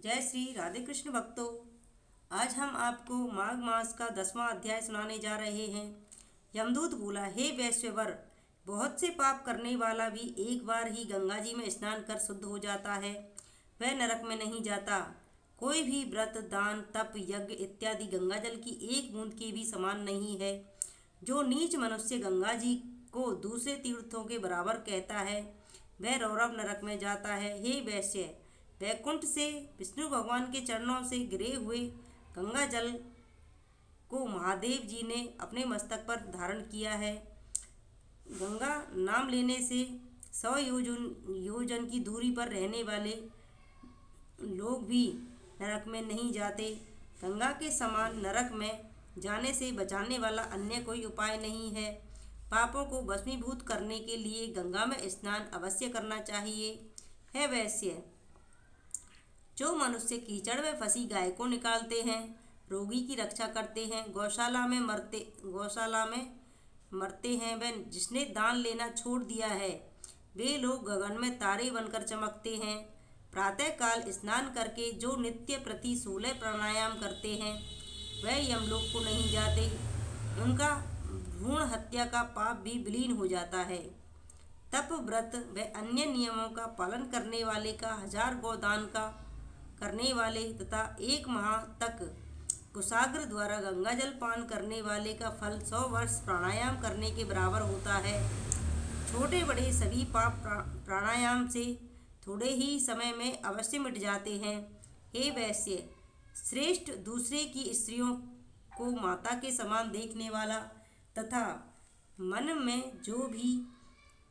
जय श्री राधे कृष्ण भक्तों। आज हम आपको माघ मास का 10वां अध्याय सुनाने जा रहे हैं। यमदूत बोला, हे वैश्यवर, बहुत से पाप करने वाला भी एक बार ही गंगा जी में स्नान कर शुद्ध हो जाता है, वह नरक में नहीं जाता। कोई भी व्रत, दान, तप, यज्ञ इत्यादि गंगा जल की एक बूंद के भी समान नहीं है। जो नीच मनुष्य गंगा जी को दूसरे तीर्थों के बराबर कहता है, वह रौरव नरक में जाता है। हे वैश्य, वैकुंठ से विष्णु भगवान के चरणों से गिरे हुए गंगा जल को महादेव जी ने अपने मस्तक पर धारण किया है। गंगा नाम लेने से 100 योजन की दूरी पर रहने वाले लोग भी नरक में नहीं जाते। गंगा के समान नरक में जाने से बचाने वाला अन्य कोई उपाय नहीं है। पापों को भस्मीभूत करने के लिए गंगा में स्नान अवश्य करना चाहिए। है वैश्य, जो मनुष्य कीचड़ में फंसी गाय को निकालते हैं, रोगी की रक्षा करते हैं, गौशाला में मरते हैं, वह जिसने दान लेना छोड़ दिया है, वे लोग गगन में तारे बनकर चमकते हैं। प्रातःकाल स्नान करके जो नित्य प्रति 16 प्राणायाम करते हैं, वह यमलोक को नहीं जाते। उनका भ्रूण हत्या का पाप भी विलीन हो जाता है। तप, व्रत व अन्य नियमों का पालन करने वाले का 1000 गोदान का करने वाले तथा 1 माह तक कुशाग्र द्वारा गंगा जल पान करने वाले का फल 100 वर्ष प्राणायाम करने के बराबर होता है। छोटे बड़े सभी पाप प्राणायाम से थोड़े ही समय में अवश्य मिट जाते हैं। हे वैश्य श्रेष्ठ, दूसरे की स्त्रियों को माता के समान देखने वाला तथा मन में जो भी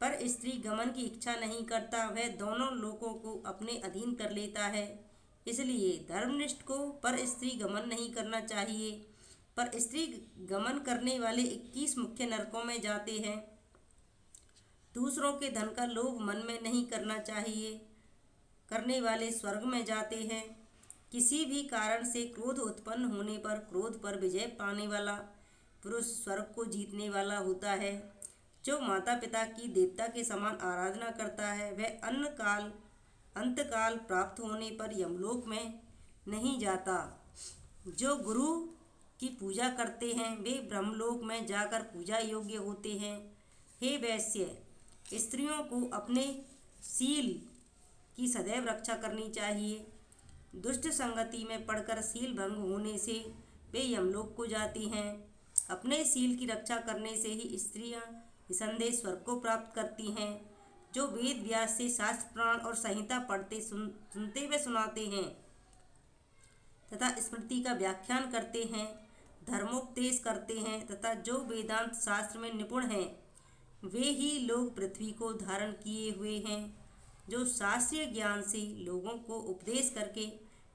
पर स्त्री गमन की इच्छा नहीं करता, वह दोनों लोकों को अपने अधीन कर लेता है। इसलिए धर्मनिष्ठ को पर स्त्री गमन नहीं करना चाहिए। पर स्त्री गमन करने वाले 21 मुख्य नरकों में जाते हैं। दूसरों के धन का लोभ मन में नहीं करना चाहिए करने वाले स्वर्ग में जाते हैं। किसी भी कारण से क्रोध उत्पन्न होने पर क्रोध पर विजय पाने वाला पुरुष स्वर्ग को जीतने वाला होता है। जो माता पिता की देवता के समान आराधना करता है, वह अंतकाल प्राप्त होने पर यमलोक में नहीं जाता। जो गुरु की पूजा करते हैं, वे ब्रह्मलोक में जाकर पूजा योग्य होते हैं। हे वैश्य, स्त्रियों को अपने शील की सदैव रक्षा करनी चाहिए। दुष्ट संगति में पड़कर शील भंग होने से वे यमलोक को जाती हैं। अपने शील की रक्षा करने से ही स्त्रियां निसंदेह स्वर्ग को प्राप्त करती हैं। जो वेद व्यास से शास्त्र पुराण और संहिता पढ़ते सुनते व सुनाते हैं तथा स्मृति का व्याख्यान करते हैं, धर्मोपदेश करते हैं तथा जो वेदांत शास्त्र में निपुण हैं, वे ही लोग पृथ्वी को धारण किए हुए हैं। जो शास्त्रीय ज्ञान से लोगों को उपदेश करके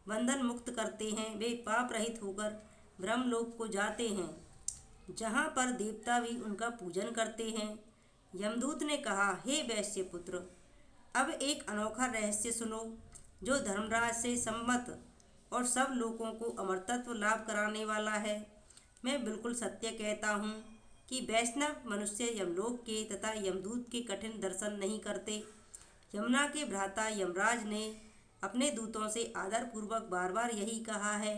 बंधन मुक्त करते हैं, वे पाप रहित होकर ब्रह्मलोक को जाते हैं, जहाँ पर देवता भी उनका पूजन करते हैं। यमदूत ने कहा, हे वैश्य पुत्र, अब एक अनोखा रहस्य सुनो, जो धर्मराज से सम्मत और सब लोगों को अमरतत्व लाभ कराने वाला है। मैं बिल्कुल सत्य कहता हूँ कि वैष्णव मनुष्य यमलोक के तथा यमदूत के कठिन दर्शन नहीं करते। यमुना के भ्राता यमराज ने अपने दूतों से आदरपूर्वक बार बार यही कहा है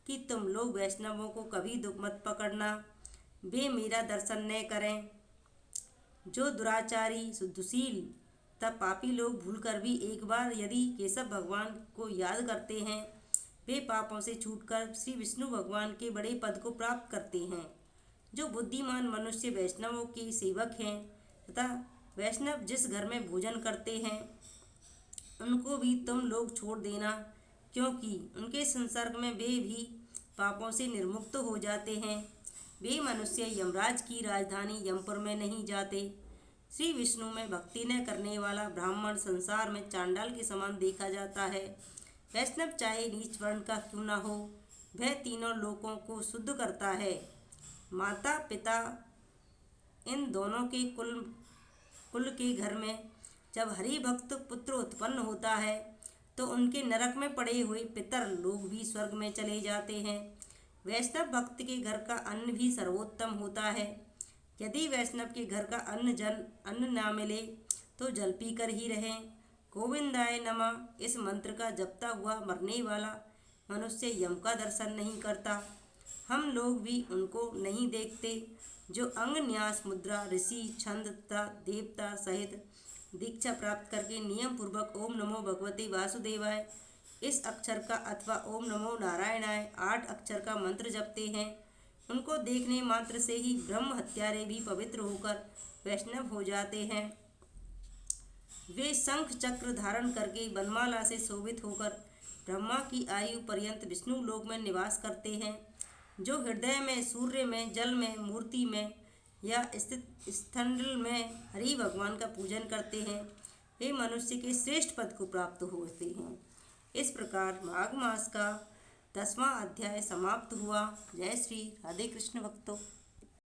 कि तुम लोग वैष्णवों को कभी दुख मत पकड़ना, वे मेरा दर्शन न करें। जो दुराचारी, दुशील तब पापी लोग भूलकर भी एक बार यदि केशव भगवान को याद करते हैं, वे पापों से छूटकर श्री विष्णु भगवान के बड़े पद को प्राप्त करते हैं। जो बुद्धिमान मनुष्य वैष्णवों के सेवक हैं तथा वैष्णव जिस घर में भोजन करते हैं, उनको भी तुम लोग छोड़ देना, क्योंकि उनके संसर्ग में वे भी पापों से निर्मुक्त हो जाते हैं। वे मनुष्य यमराज की राजधानी यमपुर में नहीं जाते। श्री विष्णु में भक्ति न करने वाला ब्राह्मण संसार में चांडाल के समान देखा जाता है। वैष्णव चाहे नीच वर्ण का क्यों न हो, वह तीनों लोकों को शुद्ध करता है। माता पिता इन दोनों के कुल के घर में जब हरि भक्त पुत्र उत्पन्न होता है, तो उनके नरक में पड़े हुए पितर लोग भी स्वर्ग में चले जाते हैं। वैष्णव भक्त के घर का अन्न भी सर्वोत्तम होता है। यदि वैष्णव के घर का अन्न ना मिले तो जल पीकर ही रहें। गोविंदाय नमः इस मंत्र का जपता हुआ मरने वाला मनुष्य यम का दर्शन नहीं करता। हम लोग भी उनको नहीं देखते जो अंग न्यास मुद्रा ऋषि छंद तथा देवता सहित दीक्षा प्राप्त करके नियम पूर्वक ओम नमो भगवते वासुदेवाय इस अक्षर का अथवा ओम नमो नारायणाय 8 अक्षर का मंत्र जपते हैं। उनको देखने मात्र से ही ब्रह्म हत्यारे भी पवित्र होकर वैष्णव हो जाते हैं। वे शंख चक्र धारण करके वनमाला से शोभित होकर ब्रह्मा की आयु पर्यंत विष्णु लोक में निवास करते हैं। जो हृदय में, सूर्य में, जल में, मूर्ति में या स्थित स्थल में हरि भगवान का पूजन करते हैं वे मनुष्य के श्रेष्ठ पद को प्राप्त होते हैं। इस प्रकार माघ मास का 10वां अध्याय समाप्त हुआ। जय श्री राधे कृष्ण भक्तों।